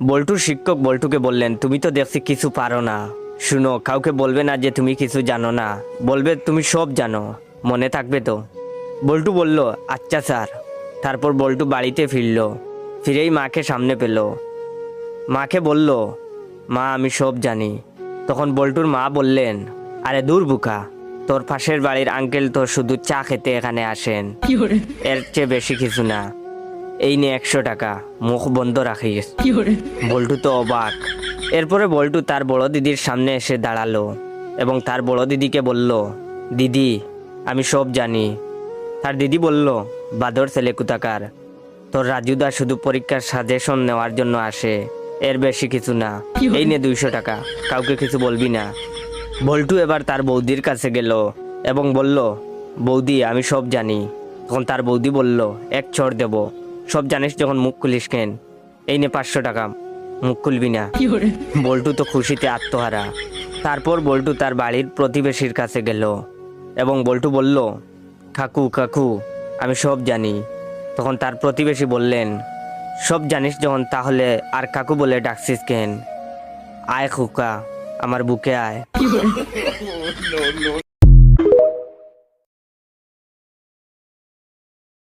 বল্টুর শিক্ষক বল্টুকে বললেন, তুমি তো দেখছি কিছু পারো না। শুনো, কাউকে বলবে না যে তুমি কিছু জানো না, বলবে তুমি সব জানো, মনে থাকবে তো? বল্টু বলল, আচ্ছা স্যার। তারপর বল্টু বাড়িতে ফিরল। ফিরেই মাকে সামনে পেল। মাকে বলল, মা আমি সব জানি। তখন বল্টুর মা বললেন, আরে দূর বুকা, তোর পাশের বাড়ির আঙ্কেল তো শুধু চা খেতে এখানে আসেন, এর চেয়ে বেশি কিছু না। এই নে 100 টাকা, মুখ বন্ধ রাখিস। বল্টু তো অবাক। এরপরে বল্টু তার বড় দিদির সামনে এসে দাঁড়ালো এবং তার বড় দিদিকে বলল, দিদি আমি সব জানি। তার দিদি বলল, বাদর ছেলে কোথাকার, তোর রাজুদা শুধু পরীক্ষার সাজেশন নেওয়ার জন্য আসে, এর বেশি কিছু না। এই নে 200 টাকা, কাউকে কিছু বলবি না। বল্টু এবার তার বৌদির কাছে গেল এবং বলল, বৌদি আমি সব জানি। তখন তার বৌদি বলল, এক চড় দেব, সব জানিস যখন মুখ খুলিস কেন? এই নে 500 টাকা, মুখ খুলবি না। বল্টু তো খুশিতে আত্মহারা। তারপর বল্টু তার বাড়ির প্রতিবেশীর কাছে গেল এবং বল্টু বলল, কাকু কাকু আমি সব জানি। তখন তার প্রতিবেশী বললেন, সব জানিস যখন তাহলে আর কাকু বলে ডাকছিস কেন? আয় খুকা, আমার বুকে আয়।